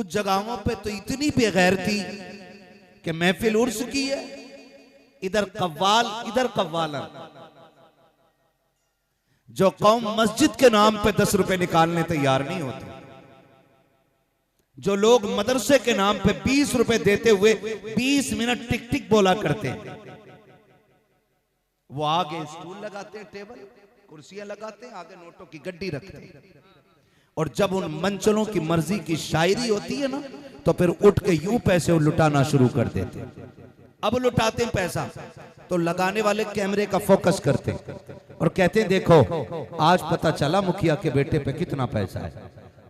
कुछ जगहों पे तो इतनी बेगैरती कि महफिल उर्स की है, इधर कव्वाल इधर कव्वालन। जो कौम मस्जिद के नाम पे 10 रुपए निकालने तैयार नहीं होते, जो लोग मदरसे के नाम पे 20 रुपए देते हुए 20 मिनट टिक टिक बोला करते हैं, वो आगे स्टूल लगाते हैं, टेबल कुर्सियां लगाते हैं, आगे नोटों की गड्डी रखते हैं। और जब उन मंचलों की मर्जी की शायरी होती है ना, तो फिर उठ के यूं पैसे लुटाना शुरू कर देते हैं। अब लुटाते हैं पैसा तो लगाने वाले कैमरे का फोकस करते और कहते हैं देखो आज पता चला मुखिया के बेटे पे कितना पैसा है,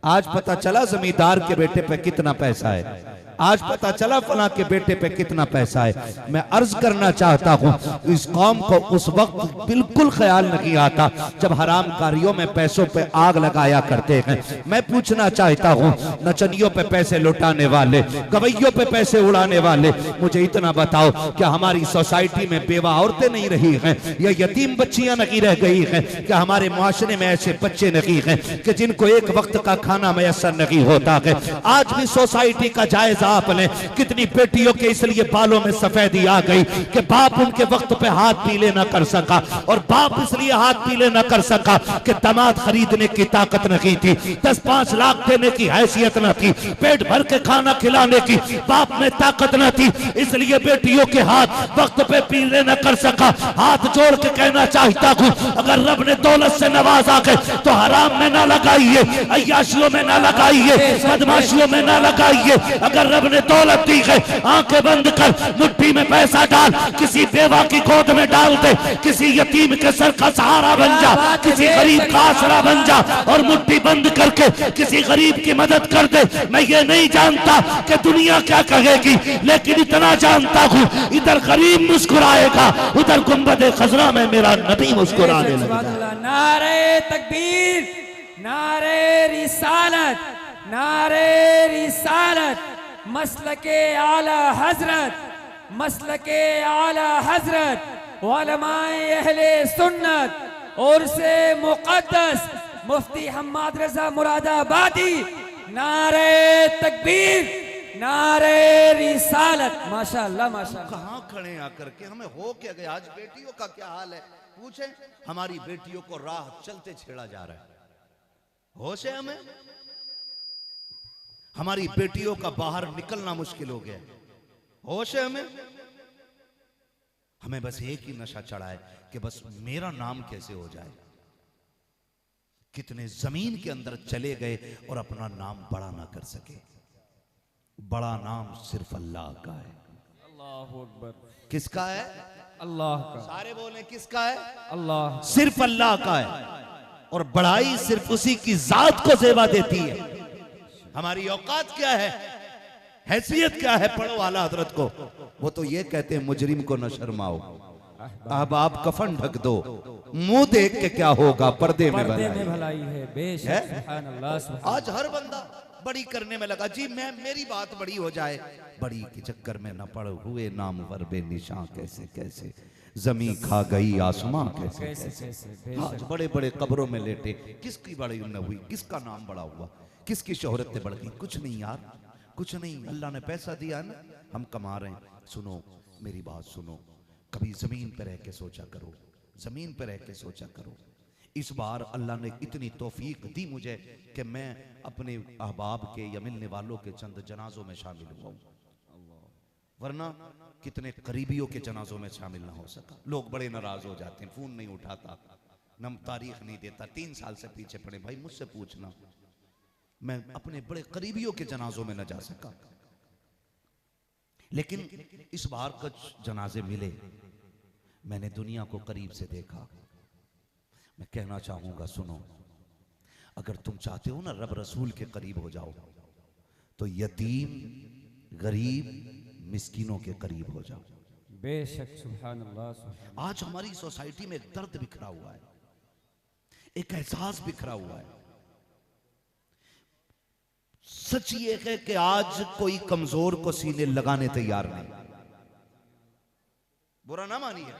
आज पता चला जमींदार के बेटे पे कितना पैसा है, आज पता चला फला के बेटे पे कितना पैसा है। मैं अर्ज करना चाहता हूँ, इस कौम को उस वक्त बिल्कुल ख्याल नहीं आता जब हराम कारियों में पैसों पे आग लगाया करते हैं। मैं पूछना चाहता हूँ, नचनियों पे पैसे लुटाने वाले, गवैयों पे पैसे उड़ाने वाले, मुझे इतना बताओ क्या हमारी सोसाइटी में बेवा औरतें नहीं रही हैं, या यतीम बच्चियां नहीं रह गई हैं? क्या हमारे मुआशरे में ऐसे बच्चे नहीं हैं कि जिनको एक वक्त का खाना मैसर नहीं होता है? आज भी सोसाइटी का जायजा आपने, कितनी बेटियों के इसलिए बालों में सफेदी आ गई कि बाप उनके वक्त पे हाथ पीले न कर सका, और बाप इसलिए हाथ पीले न कर सका कि दामाद खरीदने की ताकत नहीं थी, 10-5 लाख देने की हैसियत न थी, पेट भर के खाना खिलाने की बाप में ताकत न थी, इसलिए बेटियों के हाथ वक्त पे पीले न कर सका। हाथ जोड़ के कहना चाहता हूं, अगर रब ने दौलत से नवाजा के तो हराम में ना लगाइए, अय्याशियों में ना लगाइए, बदमाशियों में ना लगाइए। अगर रब ने दौलत दी है, आंखें बंद कर मुट्ठी में पैसा डाल, किसी बेवा की गोद में डाल दे, किसी यतीम के सर का सहारा बन जा, किसी गरीब का आसरा बन जा, और मुट्ठी बंद करके किसी गरीब की मदद कर दे। मैं ये नहीं जानता कि दुनिया क्या कहेगी, लेकिन इतना जानता हूँ इधर गरीब मुस्कुराएगा, उधर गुंबद खजरा में मेरा नबी मुस्कुराने लगेगा। नारे तकबीर, नारे रिसालत, नारे रिसालत, मसलके आला हजरत, मसलके आला हजरत, उलमाए अहले सुन्नत और से मुक़द्दस मुफ्ती हम्माद रजा मुरादाबादी। नारे तकबीर, नारे रिसालत। माशाअल्लाह माशाअल्लाह। कहाँ खड़े आकर के, हमें हो क्या गया? आज बेटियों का क्या हाल है पूछे? हमारी बेटियों को राह चलते छेड़ा जा रहा है, होश है हमें? हमारी बेटियों का बाहर निकलना मुश्किल हो गया, होश है हमें? हमें बस एक ही नशा चढ़ा है कि बस मेरा नाम कैसे हो जाए। कितने जमीन के अंदर चले गए और अपना नाम बड़ा ना कर सके। बड़ा नाम सिर्फ अल्लाह का है। अल्लाहु अकबर। किसका है? अल्लाह का। सारे बोले किसका है? अल्लाह। सिर्फ अल्लाह का है, और बड़ाई सिर्फ उसी की जात को जेबा देती है। हमारी औकात क्या है, हैसियत क्या है? पढ़ो आला हजरत को, वो तो ये कहते हैं मुजरिम को न शर्माओ, अब आप कफन ढक दो, मुंह देख के क्या होगा, पर्दे में भलाई है। बेशक सुभान अल्लाह। आज हर बंदा बड़ी करने में लगा जी, मैं मेरी बात बड़ी हो जाए, बड़ी के चक्कर में न पड़ हुए नाम वर बेनिशां कैसे कैसे, जमी खा गई आसमां कैसे कैसे। आज बड़े बड़े कब्रों में लेटे, किसकी बड़ी न हुई, किसका नाम बड़ा हुआ, किसकी शोहरत बढ़ गई? कुछ नहीं यार, कुछ नहीं। अल्लाह ने पैसा दिया ना, हम कमा रहे हैं। सुनो मेरी बात सुनो, कभी जमीन पर रह के सोचा करो, जमीन पर रह के सोचा करो। इस बार अल्लाह ने इतनी तौफीक दी मुझे कि मैं अपने अहबाब के या मिलने वालों के चंद जनाजों में शामिल हुआ, वरना कितने करीबियों के जनाजों में शामिल ना हो सका। लोग बड़े नाराज हो जाते हैं, फोन नहीं उठाता, नम तारीख नहीं देता, 3 साल से पीछे पड़े। भाई मुझसे पूछना, मैं अपने बड़े करीबियों के जनाजों में न जा सका, लेकिन इस बार कुछ जनाजे मिले, मैंने दुनिया को करीब से देखा। मैं कहना चाहूंगा सुनो, अगर तुम चाहते हो ना रब रसूल के करीब हो जाओ, तो यतीम, गरीब, मिस्कीनों के करीब हो जाओ। बेशक सुभान अल्लाह। आज हमारी सोसाइटी में एक दर्द बिखरा हुआ है, एक एहसास बिखरा हुआ है। सच ये है कि आज कोई कमजोर को सीने लगाने तैयार नहीं। बुरा ना मानिए,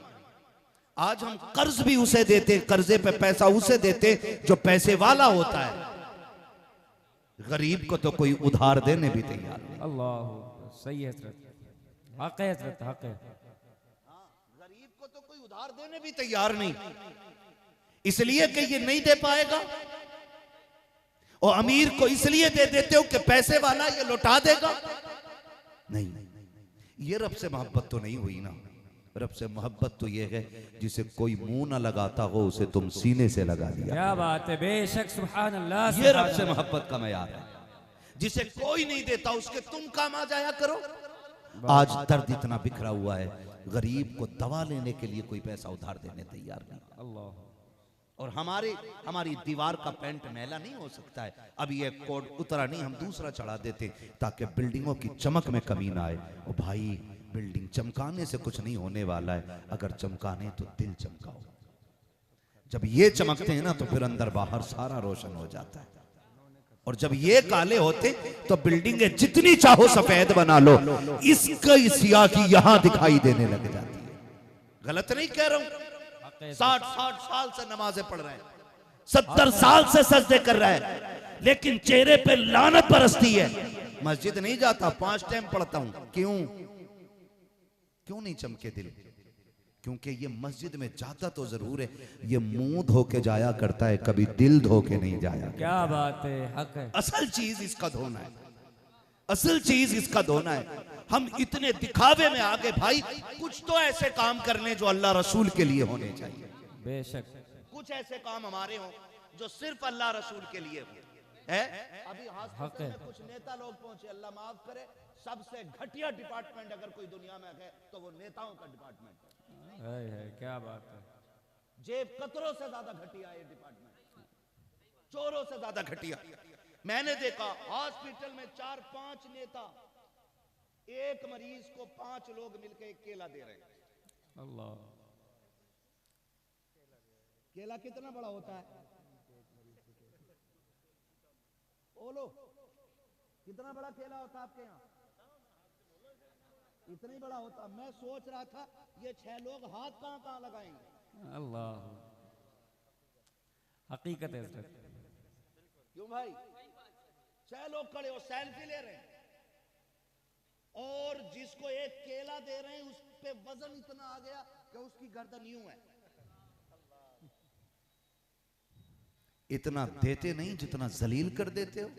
आज हम कर्ज भी उसे देते, कर्जे पे पैसा उसे देते जो पैसे वाला होता है, गरीब को तो कोई उधार देने भी तैयार नहीं। अल्लाह सही है हजरत, हक है हजरत, हक है। गरीब को तो कोई उधार देने भी तैयार नहीं, इसलिए कि ये नहीं दे पाएगा, और अमीर को इसलिए दे देते हो कि पैसे वाला ये लौटा देगा। नहीं, ये रब से मोहब्बत तो नहीं हुई ना। रब से मोहब्बत तो ये है जिसे कोई मुंह ना लगाता हो उसे तुम सीने से लगा दिया। क्या बात है, बेशक सुभान अल्लाह। ये रब से मोहब्बत का मयार है। जिसे कोई नहीं देता उसके तुम काम आ जाया करो। आज दर्द इतना बिखरा हुआ है, गरीब को दवा लेने के लिए कोई पैसा उधार देने तैयार नहीं। अल्लाह। और हमारी दीवार का पेंट मैला नहीं हो सकता है। अब ये कोड उतरा नहीं, हम दूसरा चढ़ा देते ताकि बिल्डिंगों की चमक में कमी ना आए। और भाई बिल्डिंग चमकाने से कुछ नहीं होने वाला है, अगर चमकाने तो दिल चमकाओ। जब ये चमकते हैं ना तो फिर अंदर बाहर सारा रोशन हो जाता है। और जब ये काले होते तो बिल्डिंगें जितनी चाहो सफेद बना लो, इसकी सियाही यहां दिखाई देने लग जाती है। गलत नहीं कह रहा हूं। 60 साल से नमाजें पढ़ रहे हैं, 70 साल से सजदे कर रहा है, लेकिन चेहरे पे लानत बरसती है। मस्जिद नहीं जाता, 5 टाइम पढ़ता हूं। क्यों नहीं चमके दिल? क्योंकि ये मस्जिद में जाता तो जरूर है, ये मुंह धो के जाया करता है, कभी दिल धो के नहीं जाया। क्या बात है, हक है। असल चीज इसका धोना है, असल चीज इसका धोना है। हम इतने दिखावे में आ गए भाई, कुछ तो ऐसे काम करने जो अल्लाह रसूल के लिए होने चाहिए। बेशक कुछ ऐसे काम हमारे हों जो सिर्फ अल्लाह रसूल के लिए है। अभी हॉस्पिटल में कुछ नेता लोग पहुंचे, अल्लाह माफ करे, सबसे घटिया डिपार्टमेंट अगर कोई दुनिया में है तो वो नेताओं का डिपार्टमेंट है। क्या बात है, जेब कतरों से ज्यादा घटिया ये डिपार्टमेंट, चोरों से ज्यादा घटिया। मैंने देखा हॉस्पिटल में 4-5 नेता एक मरीज को 5 लोग मिलकर एक केला दे रहे हैं। अल्लाह। केला कितना बड़ा होता है? बोलो कितना बड़ा केला होता है आपके यहाँ? इतना ही बड़ा होता। मैं सोच रहा था ये 6 लोग हाथ कहां लगाएंगे। अल्लाह, हकीकत है हजरत। क्यों भाई? 6 लोग खड़े हो, सेल्फी ले रहे हैं, और जिसको एक केला दे रहे हैं उस पे वजन इतना आ गया कि उसकी गर्दन यूं है। इतना देते नहीं जितना जलील कर देते हो।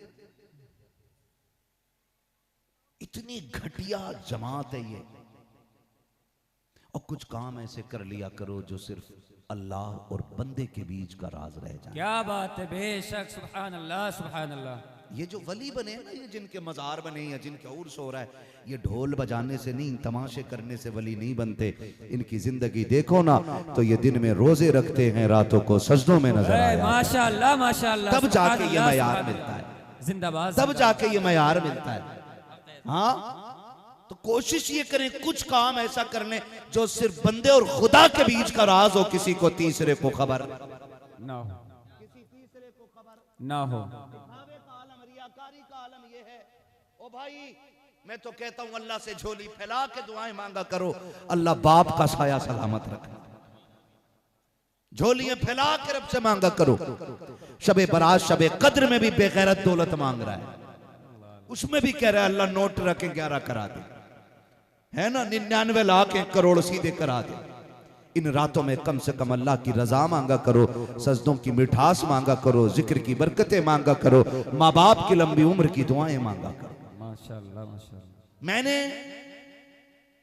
इतनी घटिया जमात है ये। और कुछ काम ऐसे कर लिया करो जो सिर्फ अल्लाह और बंदे के बीच का राज रह जाए। क्या बात है, बेशक सुभान अल्लाह, सुभान अल्लाह। ये जो वली बने ना, ये जिनके मजार बने या जिनके उर्स हो रहा है, ये ढोल बजाने से नहीं, तमाशे करने से वली नहीं बनते। इनकी जिंदगी देखो ना तो ये दिन में रोजे रखते हैं, रातों को सजदों में नजर आए। माशाअल्लाह माशाअल्लाह। तब जाके ये मयार मिलता है, जिंदाबाद। तब जाके ये मयार मिलता है। हाँ, तो कोशिश ये करें कुछ काम ऐसा करने जो सिर्फ बंदे और खुदा के बीच का राज हो, किसी को तीसरे को खबर ना हो, किसी तीसरे को खबर ना हो। दिखावे का आलम, रियाकारी का आलम ये है। ओ भाई, मैं तो कहता हूं अल्लाह से झोली फैला के दुआएं मांगा करो, अल्लाह बाप का साया सलामत रखना। झोलियां फैला के रब से मांगा करो। शबे बारात, शबे कद्र में भी बेगैरत दौलत मांग रहा है, उसमें भी कह रहा है अल्लाह नोट रखे 11 करा दे, है ना, 99 लाख 1 करोड़ सीधे करा दे। इन रातों में कम से कम अल्लाह की रजा मांगा करो, सजदों की मिठास मांगा करो, जिक्र की बरकतें मांगा करो, माँ बाप की लंबी उम्र की दुआएं मांगा करो। माशाअल्लाह माशाअल्लाह। मैंने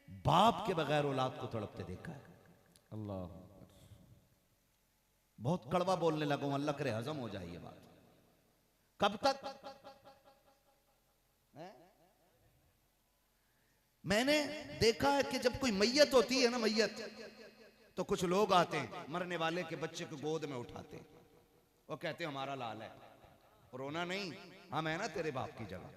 बाप के बगैर औलाद को तड़पते देखा है। अल्लाह, बहुत कड़वा बोलने लगा हूं, अल्लाह करे हजम हो जाए ये बात। कब तक? मैंने देखा है कि जब कोई मैयत होती है ना, मैयत, तो कुछ लोग आते हैं मरने वाले के बच्चे को गोद में उठाते हैं, वो कहते हैं हमारा लाल है, रोना नहीं, हम है ना तेरे बाप की जगह,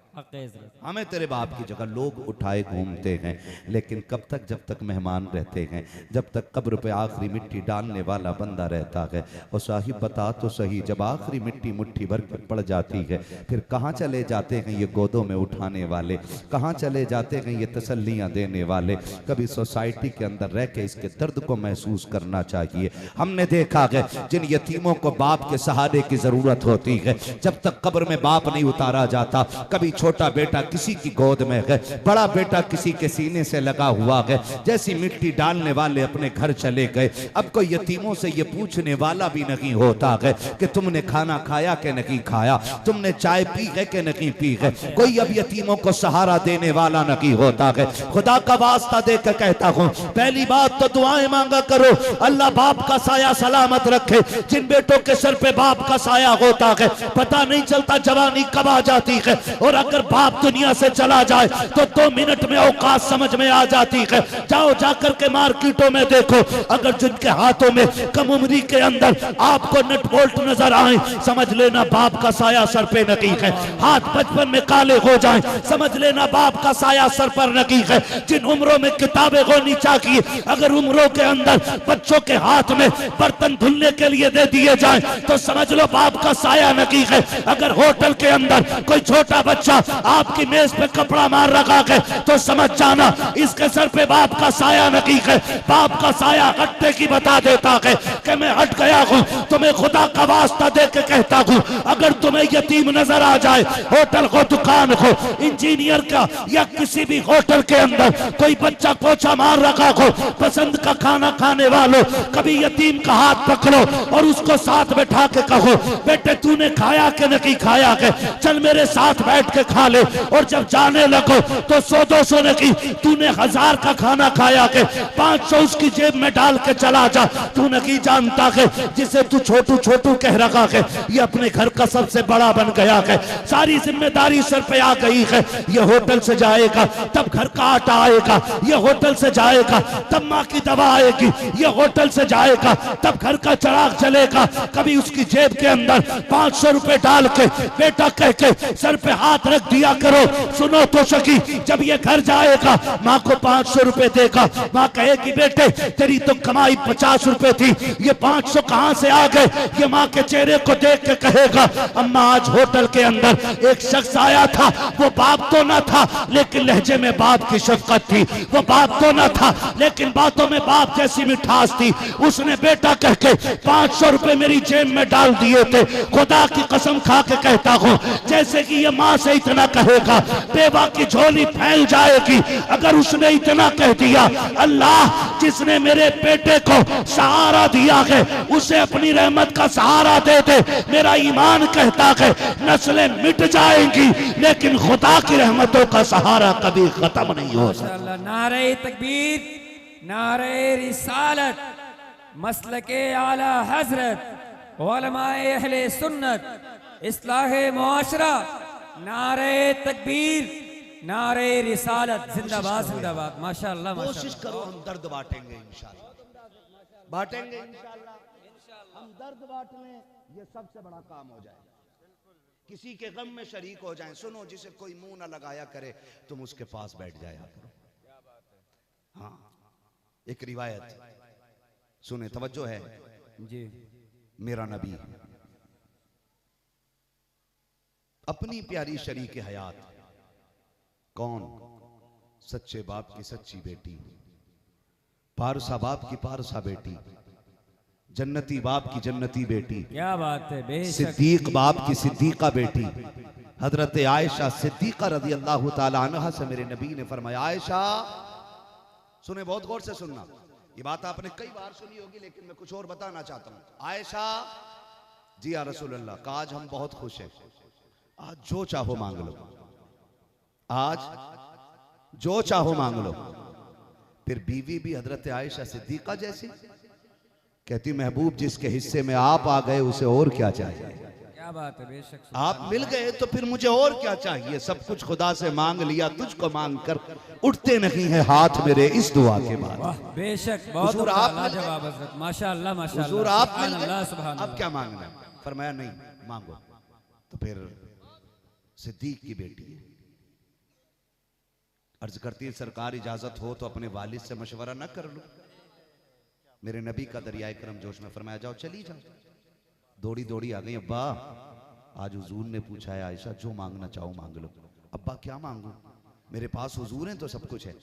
हमें तेरे बाप की जगह। लोग उठाए घूमते हैं, लेकिन कब तक? जब तक मेहमान रहते हैं, जब तक कब्र पे आखिरी मिट्टी डालने वाला बंदा रहता है। और साहिब बता तो सही, जब आखिरी मिट्टी मुट्ठी भर के पड़ जाती है, फिर कहाँ चले जाते हैं ये गोदों में उठाने वाले? कहाँ चले जाते हैं ये तसल्लियाँ देने वाले? कभी सोसाइटी के अंदर रह के इसके दर्द को महसूस करना चाहिए। हमने देखा है जिन यतीमों को बाप के सहारे की जरूरत होती है, जब तक कब्र में बाप नहीं नहीं उतारा जाता। कभी छोटा बेटा किसी की गोद में है, बड़ा बेटा किसी के सीने से लगा हुआ है, जैसी मिट्टी डालने वाले अपने घर चले गए। अब कोई यतीमों से ये पूछने वाला भी नहीं होता है कि तुमने खाना खाया कि नहीं खाया, तुमने चाय पी है कि नहीं पी है। कोई अब यतीमों को सहारा देने वाला नहीं होता है। खुदा का वास्ता देकर कहता हूँ, पहली बात तो दुआएं मांगा करो, अल्लाह बाप का साया सलामत रखे। जिन बेटों के सर पे बाप का साया होता है, पता नहीं चलता जवानी कब आ जाती है, और अगर बाप दुनिया से चला जाए तो 2 मिनट में औकात समझ में आ जाती है। जाओ जाकर के मार्केटों में देखो, अगर जिनके हाथों में कम उम्री के अंदर आपको नट बोल्ट नजर आए, समझ लेना बाप का साया सर पे नहीं है। हाथ बचपन में काले हो जाए, समझ लेना बाप का साया सर पर नहीं है। जिन उम्रों में किताबें होनी चाहिए, अगर उम्रों के अंदर बच्चों के हाथ में बर्तन धुलने के लिए दे दिए जाए तो समझ लो बाप का साया नहीं है। अगर होटल के अंदर कोई छोटा बच्चा आपकी मेज पे कपड़ा मार रखा है तो समझ जाना इसके सर पे बाप का साया नहीं है। बाप का साया हटने की बता देता है कि मैं हट गया हूँ। तुम्हें खुदा का वास्ता दे के कहता हूँ, अगर तुम्हें यतीम नजर आ जाए, होटल हो, दुकान हो, इंजीनियर का या किसी भी होटल के अंदर कोई बच्चा पोछा मार रखा हो, पसंद का खाना खाने वालों, कभी यतीम का हाथ पकड़ो और उसको साथ बैठा के कहो, बेटे तूने खाया कि नहीं खाया है, चल मेरे साथ बैठ के खा ले। और जब जाने लगो तो 100-200 नहीं, तूने 1000 का खाना खाया है, 500 उसकी जेब में डाल के चला जा। तू नहीं जानता है जिसे तू छोटू छोटू कह रखा है, ये अपने घर का सबसे बड़ा बन गया है। सारी जिम्मेदारी सर पे आ गई है। ये होटल से जाएगा तब घर का आटा आएगा, ये होटल से जाएगा तब माँ की दवा आएगी, ये होटल से जाएगा तब घर का चिराग जलेगा। कभी उसकी जेब के अंदर 500 रुपए डाल के बेटा कह के सर पे हाथ रख दिया करो। सुनो तो सकी, जब ये घर जाएगा माँ को 500 रुपए देगा, माँ कहेगी बेटे तेरी तो कमाई 50 रुपए थी, ये 500 कहां से आ गए। ये माँ के चेहरे को देख के कहेगा, अम्मा आज होटल के अंदर एक शख्स आया था, वो बाप तो ना था लेकिन लहजे में बाप की शफकत थी, वो बाप तो ना था लेकिन बातों में बाप जैसी मिठास थी। उसने बेटा कह के 500 रुपए मेरी जेब में डाल दिए थे। खुदा की कसम खा के कहता हूँ, जैसे कि ये माँ से इतना कहेगा बेवा की झोली फैल जाएगी। अगर उसने इतना कह दिया, अल्लाह जिसने मेरे बेटे को सहारा दिया है उसे अपनी रहमत का सहारा दे दे। मेरा ईमान कहता है नस्लें मिट जाएंगी लेकिन खुदा की रहमतों का सहारा कभी खत्म नहीं हो सकता। नारे तकबीर, नारे रिसालत, मसलके आला हजरत, उलमाए अहले सुन्नत, इस्लाहे मुआशरा, नारे तकबीर, नारे रिसालत, जिंदाबाद जिंदाबाद। माशाअल्लाह कोशिश करो हम दर्द बांटेंगे इंशाल्लाह, बांटेंगे इंशाल्लाह। हम दर्द बांट लें, ये सबसे बड़ा काम हो जाएगा। किसी के गम में शरीक हो जाएं। सुनो, जिसे कोई मुंह ना लगाया करे तुम उसके पास बैठ जाया करो। हाँ, एक रिवायत सुने, तवज्जो है जी। मेरा नबी अपनी प्यारी शरीक हयात, कौन? सच्चे बाप की सच्ची बेटी, पारसा बाप की पारसा बेटी, जन्नती बाप की जन्नती बेटी, क्या बात है, बेशक। सिद्दीक बाप की सिद्दीका बेटी, हजरत आयशा सिद्दीका रज़ी अल्लाह ताला अन्हा से मेरे नबी ने फरमाया, आयशा सुने, बहुत गौर से सुनना, ये बात आपने कई बार सुनी होगी लेकिन मैं कुछ और बताना चाहता हूं। आयशा जी या रसूल अल्लाह का आज हम बहुत खुश हैं, आज जो चाहो मांग लो, आज जो चाहो मांग लो। फिर बीवी भी हजरत आयशा सिद्दीका जैसी कहती, महबूब जिसके हिस्से में आप आ गए उसे और क्या चाहिए। क्या बात है, बेशक। आप मिल गए तो फिर मुझे और क्या चाहिए। सब कुछ खुदा से मांग लिया, तुझको मांग कर उठते नहीं है हाथ मेरे इस दुआ के बाद। वाह, बेशक, बहुत लाजवाब हज़रत, माशाअल्लाह माशाअल्लाह। हुजूर आप मिल गए, सुभान अब क्या मांगना है? फरमाया नहीं मांगो। तो फिर सिद्दीक की बेटी है, अर्ज करती है, सरकार इजाजत हो तो अपने वालिद से मशवरा न कर लो। मेरे नबी का दरियाए करम जोश में फरमाया, जाओ चली जाओ। दौड़ी दौड़ी आ गई, अब्बा आज हुजूर ने पूछा है आयशा जो मांगना चाहो मांग लो। अब्बा क्या मांगू, मेरे पास हुजूर हैं तो सब कुछ है।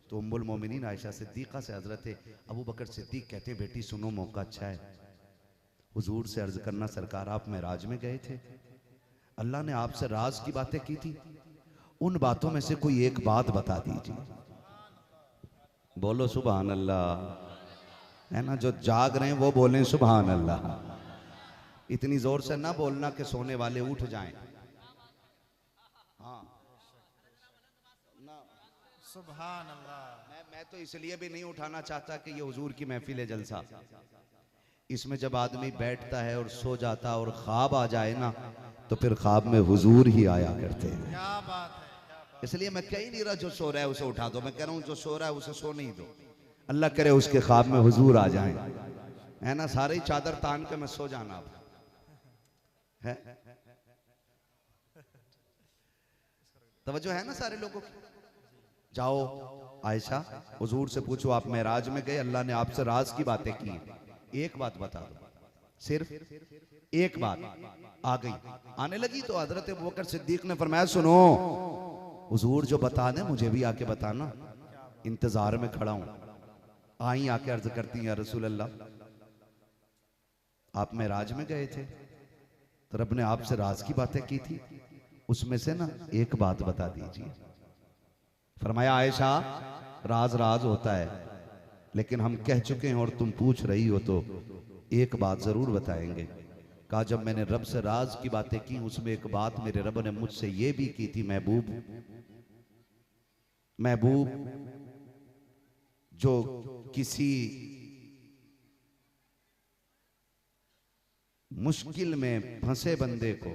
तो उम्मुल मोमिनीन आयशा सिद्दीका से हजरत अबू बकर सिद्दीक कहते हैं, बेटी सुनो, मौका अच्छा है, हुजूर से अर्ज करना, सरकार आप मेराज में गए थे, अल्लाह ने आपसे राज की बातें की थी, उन बातों में से कोई एक बात बता दीजिए। बोलो सुभान अल्लाह। है ना, जो जाग रहे हैं वो बोलें सुभान अल्लाह। इतनी जोर से ना बोलना कि सोने वाले उठ जाएं। हाँ ना, सुभान अल्लाह। मैं तो इसलिए भी नहीं उठाना चाहता कि ये हुजूर की महफिल है, जलसा। इसमें जब आदमी बैठता है और सो जाता और ख्वाब आ जाए ना, तो फिर ख्वाब में हुजूर ही आया करते हैं। क्या बात है, क्या बात। इसलिए मैं कह ही नहीं रहा जो सो रहा है उसे उठा दो, मैं कह रहा हूं जो सो रहा है उसे सो नहीं दो। अल्लाह करे उसके ख्वाब में हुजूर आ जाएं, है ना, सारे ही चादर तान के मैं सो जाना अब है। तवज्जो है ना सारे लोगों की। जाओ आयशा, हुजूर से पूछो आप मेराज में गए, अल्लाह ने आपसे राज की बातें की, एक बात बता दो, सिर्फ एक बात। आ गई, आने लगी तो हजरत अबू बकर सिद्दीक ने फरमाया सुनो, हुजूर जो बता दे मुझे भी आके बताना, इंतजार में खड़ा हूं। आई आके अर्ज करती हैं, या रसूल अल्लाह आप मेराज में गए थे तो रब ने आपसे राज की बातें की थी, उसमें से ना एक बात बता दीजिए। फरमाया आयशा, राज राज होता है, लेकिन हम कह चुके हैं और तुम पूछ रही हो तो एक बात जरूर बताएंगे। कहा जब मैंने रब से राज की बातें की, उसमें एक बात मेरे रब ने मुझसे ये भी की थी, महबूब महबूब जो किसी मुश्किल में फंसे बंदे को,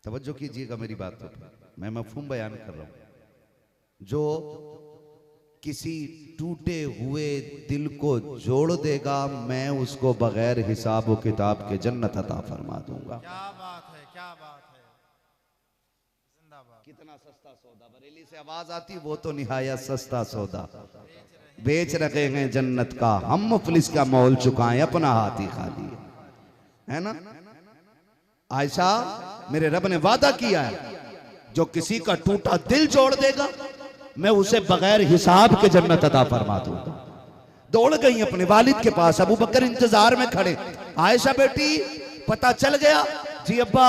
तवज्जो कीजिएगा मेरी बात पर, मैं मफहूम बयान कर रहा हूं, जो किसी टूटे हुए दिल को जोड़ देगा, मैं उसको बगैर हिसाब व किताब के जन्नत अता फरमा दूंगा। क्या बात है, क्या बात है, जिंदाबाद। कितना सस्ता सौदा, बरेली से आवाज आती, वो तो निहायत सस्ता सौदा बेच रखे हैं जन्नत का, हम मुफलिस का मोल चुकाएं, अपना हाथ ही खाली है ना। आयशा, मेरे रब ने वादा किया है जो किसी का टूटा दिल जोड़ देगा, मैं उसे बगैर हिसाब के जन्नत अता फरमा दूंगा। दौड़ गई अपने वालिद के पास, अबू बकर इंतजार में खड़े। आयशा बेटी पता चल गया? जी अब्बा।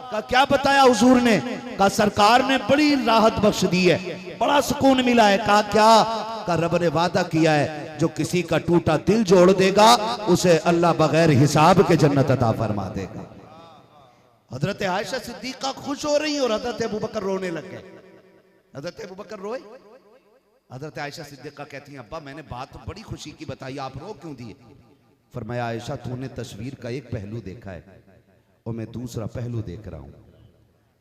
का क्या बताया हुजूर ने? कहा सरकार ने बड़ी राहत बख्श दी है, बड़ा सुकून मिला है। कहा क्या? का रब ने वादा किया है जो किसी का टूटा दिल जोड़ देगा, उसे अल्लाह बगैर हिसाब के जन्नत अता फरमा देगा। हजरत आयशा सिद्दीका खुश हो रही और हजरत अबू बकर रोने लग गए। हजरत अबू बकर रोए, हजरत आयशा सिद्दीका कहती हैं अब्बा मैंने बात बड़ी खुशी की बताई, आप रो क्यों दिए? फरमाया आयशा तूने तस्वीर का एक पहलू देखा है और मैं दूसरा पहलू देख रहा हूं।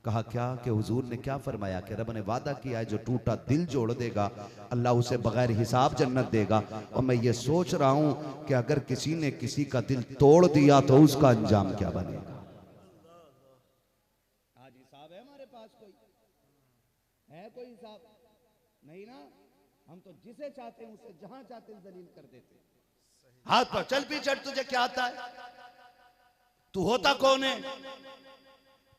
कहा क्या? कि हुजूर ने क्या फरमाया कि रब ने वादा किया है जो टूटा दिल जोड़ देगा अल्लाह उसे बगैर हिसाब जन्नत देगा। और मैं ये सोच रहा हूं कि अगर किसी ने किसी का दिल तोड़ दिया तो उसका अंजाम क्या बनेगा। आज हिसाब है हमारे पास? कोई है? कोई हिसाब नहीं ना। हम तो जिसे चाहते हैं उसे जहां चाहते हैं जलील कर देते। हाथ पर चल पीछे, तुझे क्या आता है? तू होता कौन है?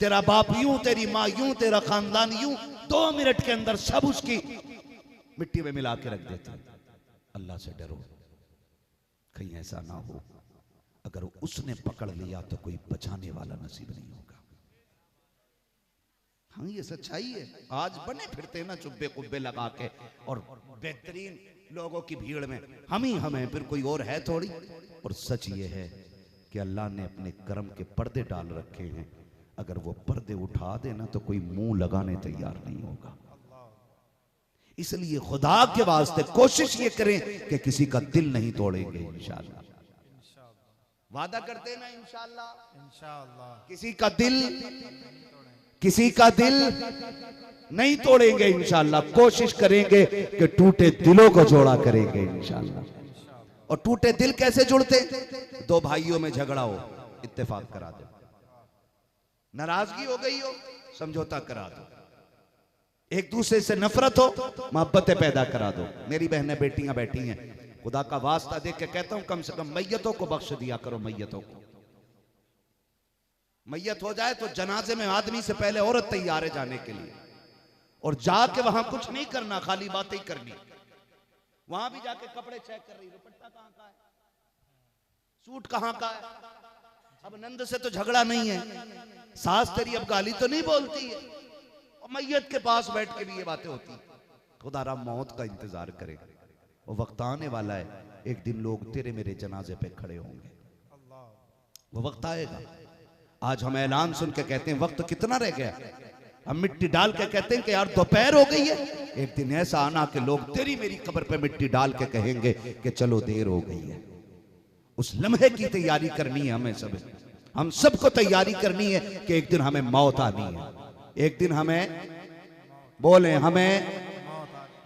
तेरा बाप यूं, तेरी माँ यूं, तेरा खानदान यूं, 2 मिनट के अंदर सब उसकी मिट्टी में मिला के रख देते। अल्लाह से डरो, कहीं ऐसा ना हो अगर उसने पकड़ लिया तो कोई बचाने वाला नसीब नहीं होगा। हाँ ये सच्चाई है। आज बने फिरते हैं ना चुब्बे कुब्बे लगा के और बेहतरीन लोगों की भीड़ में हम ही हमें, फिर कोई और है थोड़ी। और सच ये है कि अल्लाह ने अपने करम के पर्दे डाल रखे हैं, अगर वो पर्दे उठा देना तो कोई मुंह लगाने तैयार नहीं होगा। इसलिए खुदा के वास्ते कोशिश ये करें कि किसी का दिल नहीं तोड़ेंगे इंशाअल्लाह। वादा करते हैं ना इंशाअल्लाह। इंशाअल्लाह किसी का दिल नहीं तोड़ेंगे इंशाअल्लाह। कोशिश करेंगे कि टूटे दिलों को जोड़ा करेंगे इंशाअल्लाह। और टूटे दिल कैसे जुड़ते? 2 भाइयों में झगड़ा हो, इत्तेफाक करा दो। नाराजगी हो गई हो, समझौता करा दो। एक दूसरे से नफरत हो, मोहब्बतें पैदा करा दो। मेरी बहनें बेटियां बैठी हैं, खुदा का वास्ता देख के कहता हूं कम से कम मैयतों को बख्श दिया करो। मैयतों को, मैयत हो जाए तो जनाजे में आदमी से पहले औरत तैयार है जाने के लिए, और जाके वहां कुछ नहीं करना, खाली बातें ही करनी। वहां भी जाके कपड़े चेक कर रही, दुपट्टा कहां का है, सूट कहां का है, अब नंद से तो झगड़ा नहीं है, सास तेरी अब गाली तो नहीं बोलती है, और मैयत के पास बैठ के भी ये बातें होती। खुदारा मौत का इंतजार करे, वो वक्त आने वाला है, एक दिन लोग तेरे मेरे जनाजे पे खड़े होंगे, वो वक्त आएगा। आज हम ऐलान सुन के कहते हैं वक्त कितना रह गया, हम मिट्टी डाल के कहते हैं कि यार दोपहर हो गई है। एक दिन ऐसा आना कि लोग तेरी मेरी कब्र पे मिट्टी डाल के कहेंगे कि चलो देर हो गई है। उस लम्हे की तैयारी करनी है हमें सब, हम सबको तैयारी करनी है कि एक दिन हमें मौत आनी है। एक दिन हमें बोले, हमें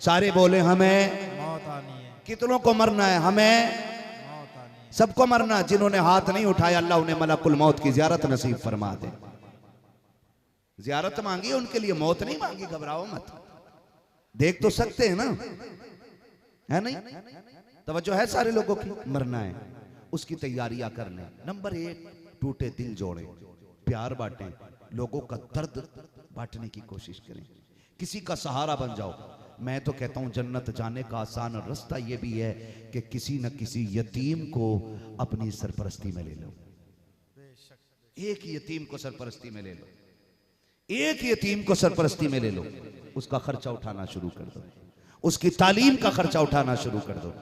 सारे बोले, हमें मौत आनी है, कितनों को मरना है, हमें मौत आनी है। सबको मरना। जिन्होंने हाथ नहीं उठाया अल्लाह उन्हें मलकुल मौत की जियारत नसीब फरमा दे। जियारत मांगी उनके लिए, मौत नहीं मांगी, घबराओ मत, देख तो सकते हैं ना, है नहीं? तवज्जो है सारे लोगों की, मरना है, उसकी तैयारियां कर लें। नंबर 1, टूटे दिल जोड़ें, प्यार बांटें, लोगों का दर्द बांटने की कोशिश करें, किसी का सहारा बन जाओ। मैं तो कहता हूं जन्नत जाने का आसान रास्ता यह भी है कि किसी न किसी यतीम को अपनी सरपरस्ती में ले लो। एक यतीम को सरपरस्ती में ले लो, एक यतीम को सरपरस्ती में ले लो, उसका खर्चा उठाना शुरू कर दो, उसकी तालीम का खर्चा उठाना शुरू कर दो।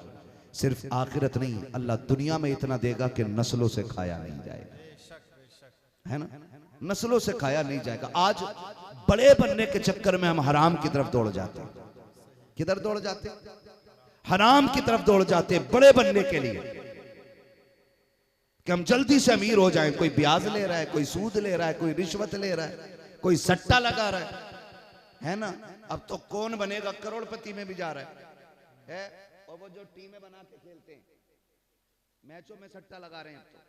सिर्फ आखिरत नहीं, अल्लाह दुनिया में इतना देगा कि नस्लों से खाया नहीं जाएगा, है ना? नस्लों से खाया नहीं जाएगा। आज बड़े बनने के चक्कर में हम हराम की तरफ दौड़ जाते हैं। किधर दौड़ जाते? हराम की तरफ दौड़ जाते बड़े बनने के लिए, कि हम जल्दी से अमीर हो जाएं। कोई ब्याज ले रहा है, कोई सूद ले रहा है, कोई रिश्वत ले रहा है, कोई सट्टा लगा रहा है ना? अब तो कौन बनेगा करोड़पति में भी जा रहा है? और वो जो टीमें बना के खेलते हैं, मैचों में सट्टा लगा रहे हैं, तो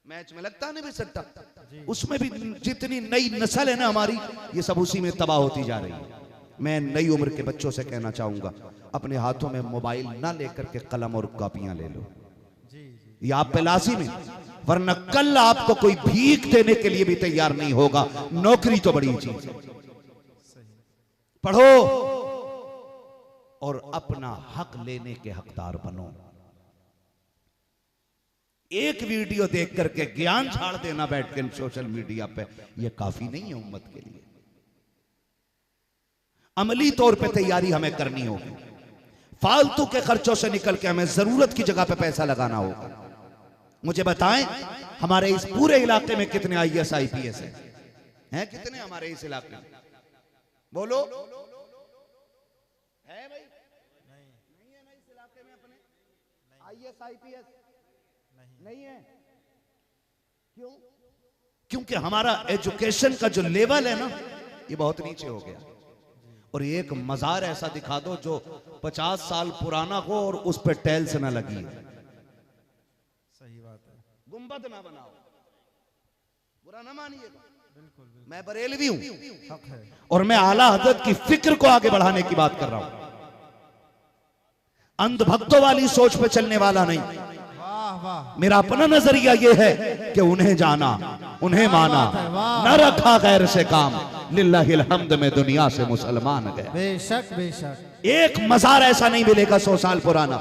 मैच में लगता नहीं भी सट्टा, उसमें भी जितनी नई नस्ल है ना हमारी, ये सब उसी में तबाह होती जा रही है। मैं नई उम्र के बच्चों से कहना चाहूंगा, अपने हाथों में मोबाइल ना लेकर के कलम और कॉपियां ले लो, ये आप पे लाजिम है, वरना कल आपको कोई भीख देने के लिए भी तैयार नहीं होगा। नौकरी तो बड़ी चीज है, पढ़ो और अपना हक लेने के हकदार बनो। एक वीडियो देख करके ज्ञान झाड़ देना बैठ के सोशल मीडिया पे, यह काफी नहीं है उम्मत के लिए। अमली तौर पे तैयारी हमें करनी होगी, फालतू के खर्चों से निकल के हमें जरूरत की जगह पे पैसा लगाना होगा। मुझे बताएं, हमारे इस पूरे इलाके में कितने IAS IPS हैं? कितने हमारे इस इलाके में? बोलो, है भाई? नहीं है ना इस इलाके में अपने IAS IPS? नहीं है। क्यों? क्योंकि हमारा एजुकेशन का जो लेवल है ना, ये बहुत नीचे हो गया। और एक मजार ऐसा दिखा दो जो 50 साल पुराना हो और उस पर टाइल्स ना लगी है, सही बात है, गुंबद ना बनाओ, बुरा ना मानिएगा। मैं बरेलवी हूं हक है, और मैं आला हजरत की फिक्र को आगे बढ़ाने की बात कर रहा हूं, अंधभक्तों वाली सोच पे चलने वाला नहीं। वाह वाह, मेरा अपना नजरिया यह है कि उन्हें जाना, उन्हें माना, न रखा गैर से काम, लिल्लाहिल हम्द में दुनिया से मुसलमान गए। बेशक बेशक। एक मजार ऐसा नहीं मिलेगा 100 साल पुराना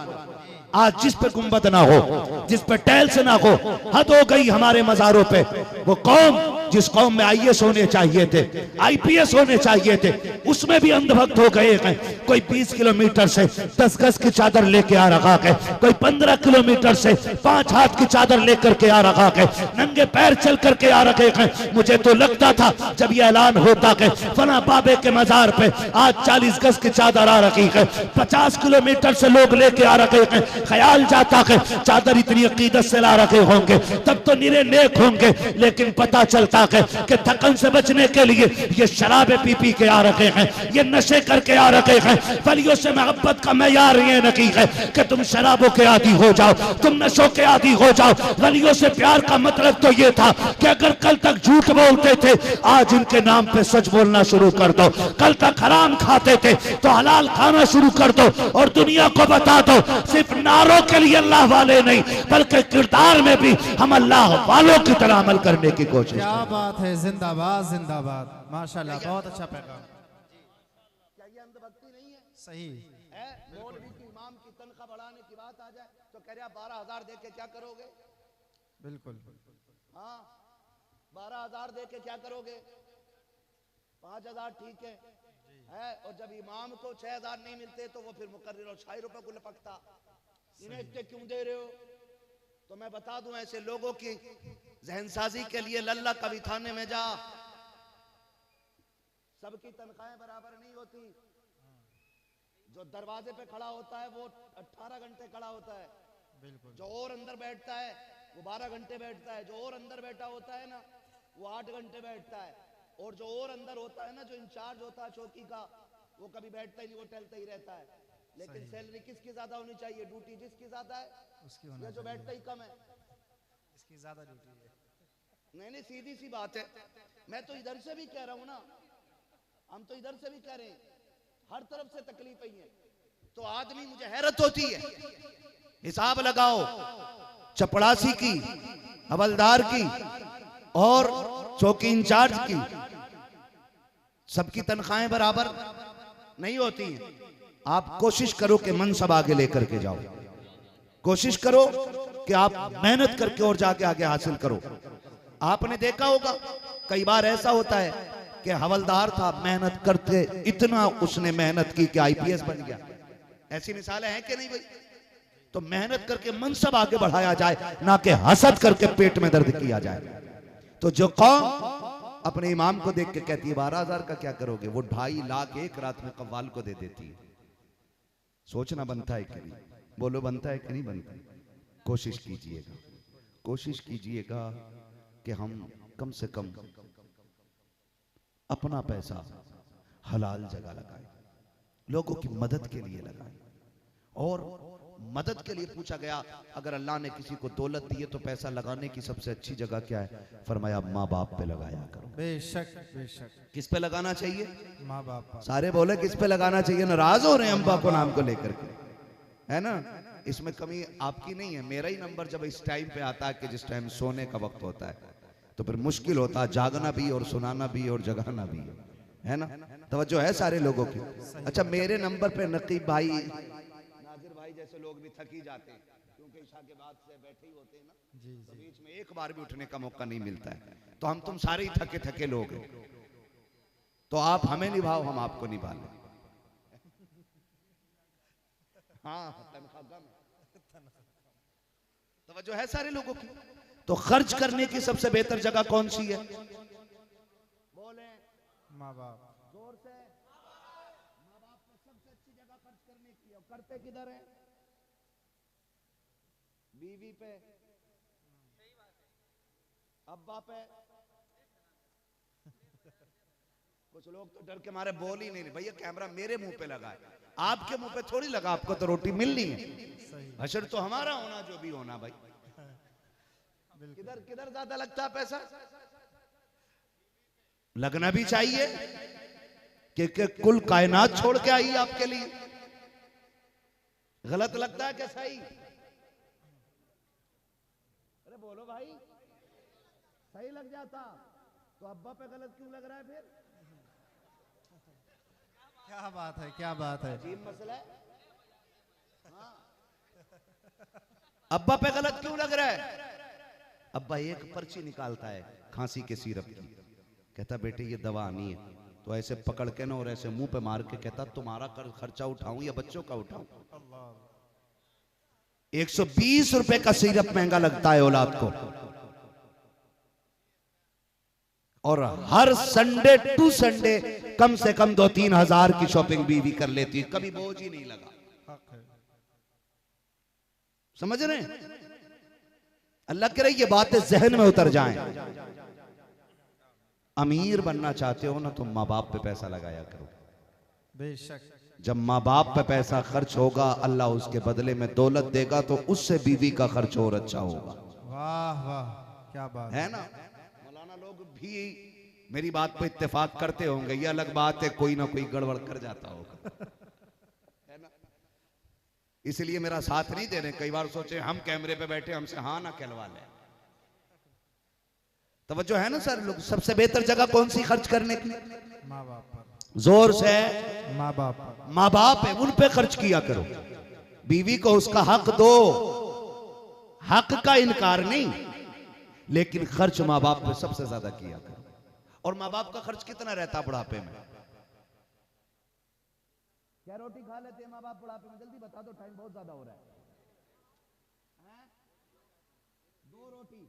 आज जिस पे गुंबद ना हो, जिस पे टाइल्स ना हो। हद हो गई हमारे मजारों पे। वो कौम जिस कौम में IAS होने चाहिए थे, IPS होने चाहिए थे, उसमें भी अंधभक्त हो गए हैं। कोई 20 किलोमीटर से 10 गज की चादर लेके आ रखा है, कोई 15 किलोमीटर से 5 हाथ की चादर लेकर के आ रखा है, नंगे पैर चल करके आ रखे हैं। मुझे तो लगता था जब ये ऐलान होता है फला बाबे के मजार पे आज 40 गज की चादर आ रखी है, 50 किलोमीटर से लोग लेके आ रखे हैं, ख्याल जाता है चादर इतनी अकीदत से ला रखे होंगे तब तो निरे नेक होंगे। लेकिन पता चलता है कि थकन से बचने के लिए ये शराबे पी पी के आ रखे हैं, ये नशे करके आ रखे हैं। वलियों से मोहब्बत का मैयार ये नहीं है कि तुम शराबों के आदी हो जाओ, तुम नशों के आदी हो जाओ। वलियों से प्यार का मतलब तो ये था कि अगर कल तक झूठ बोलते थे आज इनके नाम पे सच बोलना शुरू कर दो, कल तक हराम खाते थे तो हलाल खाना शुरू कर दो और दुनिया को बता दो सिर्फ नारों के लिए अल्लाह वाले नहीं बल्कि किरदार में भी हम अल्लाह वालों की तरह अमल करने की कोशिश। क्या बात है, जिंदाबाद जिंदाबाद, माशाल्लाह, बहुत अच्छा पैगाम। क्या ये अंधभक्ति नहीं है? सही है? मौलवी की इमाम की तनख्वाह बढ़ाने की बात आ जाए तो कह रहा 12,000 दे के क्या करोगे? बिल्कुल। हाँ 12,000 दे के क्या करोगे? 5,000 ठीक है। और जब इमाम को 6,000 नहीं मिलते तो वो फिर मुकर्रिर और 6 रुपए को लपकता, इन्हें इतने क्यों दे रहे हो? तो मैं बता दूं, ऐसे लोगों की जहनसाजी के लिए लल्ला कभी थाने में जा, सबकी तनख्वाहें बराबर नहीं होती। जो दरवाजे पे खड़ा होता है वो 18 घंटे खड़ा होता है, बिल्कुल। जो और अंदर बैठता है वो 12 घंटे बैठता है, जो और अंदर बैठा होता है ना वो 8 घंटे बैठता है, और जो और अंदर होता है ना, जो इंचार्ज होता है चौकी का, वो कभी बैठता ही नहीं, वो टहलता ही रहता है। लेकिन सैलरी किसकी ज्यादा होनी चाहिए? ड्यूटी जिसकी ज्यादा है उसकी होना या जो बैठता ही कम है? इसकी ज्यादा ड्यूटी है। नहीं, सीधी सी बात है। मैं तो इधर से भी कह रहा हूं ना, हम तो इधर से भी कह रहे हैं, हर तरफ से तकलीफ ही है। तो आदमी, मुझे हैरत होती है, हिसाब लगाओ चपड़ासी की, हवलदार की और चौकी इंचार्ज की, सबकी तनख्वाहें बराबर नहीं होती हैं। आप कोशिश करो कि मनसब आगे लेकर के जाओ, कोशिश करो कि आप मेहनत करके और जाके आगे हासिल करो। आपने देखा होगा कई बार ऐसा होता है कि हवलदार था, मेहनत करते इतना उसने मेहनत की कि आईपीएस बन गया। ऐसी मिसालें हैं कि नहीं भाई? तो मेहनत करके मनसब आगे बढ़ाया जाए, ना कि हसद करके पेट में दर्द किया जाए। तो जो कौम अपने इमाम को देख के कहती है 12,000 का क्या करोगे, वो 2.5 लाख एक रात में कव्वाल को दे देती है। सोचना बनता है कि नहीं? बोलो बनता है कि नहीं बनता? कोशिश कीजिएगा, कोशिश कीजिएगा कि हम कम से कम अपना पैसा हलाल जगह लगाएं, लोगों की मदद के लिए लगाएं। और मदद के लिए पूछा गया, अगर अल्लाह ने किसी को दौलत दी है तो पैसा लगाने की सबसे अच्छी जगह क्या है? फरमाया माँ बाप पे लगाया करो। बेशक बेशक। किस पे लगाना चाहिए? माँ बाप पर। सारे बोले किस पे लगाना चाहिए? नाराज हो रहे हैं अम्बा को नाम को लेकर के, है ना? इसमें कमी आपकी नहीं है, मेरा ही नंबर जब इस टाइम पे आता है कि जिस टाइम सोने का वक्त होता है, तो फिर मुश्किल होता है जागना भी और सुनाना भी और जगाना भी, है ना? तवज्जो है सारे लोगों की। अच्छा, मेरे नंबर पे नकीब भाई, नाजिर भाई जैसे लोग भी थक ही जाते हैं, क्योंकि ईशा के बाद से बैठे ही होते हैं ना, जी तो जी। बीच में एक बार भी उठने का मौका नहीं मिलता है। तो हम तुम सारे ही थके थके लोग हैं, तो आप हमें निभाओ, हम आपको निभा लें। हाँ, तनख्वाह कम है, तवज्जो है सारे लोगों की। तो खर्च करने की सबसे बेहतर जगह कौन सी है? बोले माँ बाप। जोर से। माँ बाप को सबसे अच्छी जगह खर्च करने की, और करते किधर है? बीवी पे, अब्बा पे। कुछ लोग तो डर के मारे बोल ही नहीं, भैया कैमरा मेरे मुंह पे लगा है, आपके मुंह पे थोड़ी लगा, आपको तो रोटी मिलनी है, हशर तो हमारा होना जो भी होना भाई। किधर किधर ज्यादा लगता है पैसा? लगना भी चाहिए कि कुल कायनात छोड़ के आई आपके लिए। गलत लगता है क्या सही? अरे बोलो भाई, सही लग जाता तो अब्बा पे गलत क्यों लग रहा है फिर? क्या बात है, क्या बात है। अजीब मसला है। हाँ। अब्बा पे गलत क्यों लग रहा है? अब्बा एक पर्ची निकालता है खांसी के सिरप की, कहता बेटे ये दवा आनी है, तो ऐसे पकड़ के ना और ऐसे मुंह पे मार के कहता तुम्हारा खर्चा उठाऊं या बच्चों का उठाऊं? 120 रुपए का सिरप महंगा लगता है औलाद को, और हर संडे टू संडे कम से कम 2-3 हजार की शॉपिंग बीवी कर लेती है, कभी बोझ ही नहीं लगा। समझ रहे हैं? अल्लाह करे ये बातें जहन में उतर जाएं। अमीर बनना चाहते हो ना तो माँ बाप पे पैसा लगाया करो। बेशक। जब माँ बाप पे पैसा खर्च होगा, अल्लाह उसके बदले में दौलत देगा, तो उससे बीवी का खर्च और अच्छा होगा। वाह वाह, क्या बात है ना? मौलाना लोग भी मेरी बात पे इत्तेफाक करते होंगे, ये अलग बात है कोई ना कोई गड़बड़ कर जाता होगा, है ना? इसलिए मेरा साथ नहीं दे रहे। कई बार सोचे हम कैमरे पे बैठे, हमसे हाँ ना कहलवा ले। तवज्जो है ना सर लोग? सबसे बेहतर जगह कौन सी खर्च करने की? माँ बाप पर। जोर से। माँ बाप पर। माँ बाप है, उन पे खर्च किया करो। बीवी को उसका हक दो, हक का इनकार नहीं, लेकिन खर्च माँ बाप पे सबसे ज्यादा किया करो। और माँ बाप का खर्च कितना रहता बुढ़ापे में? क्या रोटी खा लेते हैं माँ बाप बुढ़ापे में? जल्दी बता दो, टाइम बहुत ज्यादा हो रहा है। 2 रोटी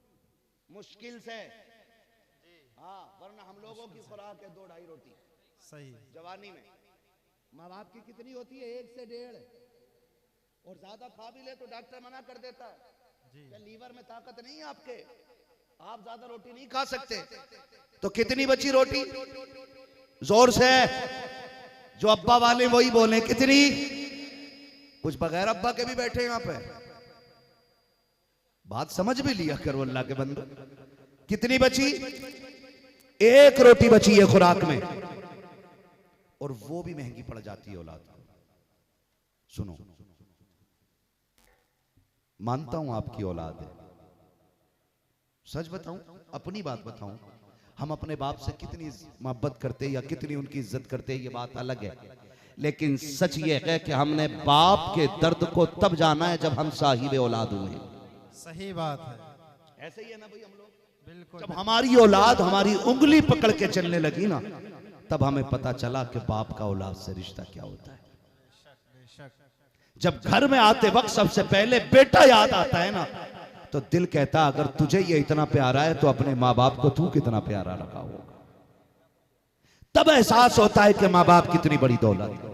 मुश्किल से, हाँ, वरना हम लोगों की खुराक है 2-2.5 रोटी सही। जवानी में। माँ बाप की कितनी होती है? 1 से 1.5। और ज्यादा खा भी ले तो डॉक्टर मना कर देता है, क्या लीवर में ताकत नहीं है आपके, आप ज्यादा रोटी नहीं खा सकते। तो कितनी बची रोटी? जोर से जो अब्बा वाले वही बोले, कितनी? कुछ बगैर अब्बा के भी बैठे यहाँ पे, बात समझ भी लिया करो अल्लाह के बंदो। कितनी बची? 1 रोटी बची है खुराक में, और वो भी महंगी पड़ जाती है औलाद को। सुनो, मानता हूं आपकी औलाद है, सच बताऊं, अपनी बात बताऊं, हम अपने बाप से कितनी मोहब्बत करते या कितनी उनकी इज्जत करते, ये बात अलग है। लेकिन सच ये है कि हमने बाप के दर्द को तब जाना है जब हम साहिब औलाद हुए। सही बात है। ऐसे ही है ना भाई, हम लोग बिल्कुल। जब हमारी औलाद हमारी उंगली पकड़ के चलने लगी ना, तब हमें पता चला कि बाप का औलाद से रिश्ता क्या होता है। जब घर में आते वक्त सबसे पहले बेटा याद आता है ना, तो दिल कहता अगर तुझे ये इतना प्यारा है तो अपने माँ बाप को तू कितना प्यारा रखा होगा। तब एहसास होता है कि माँ बाप कितनी बड़ी दौलत है।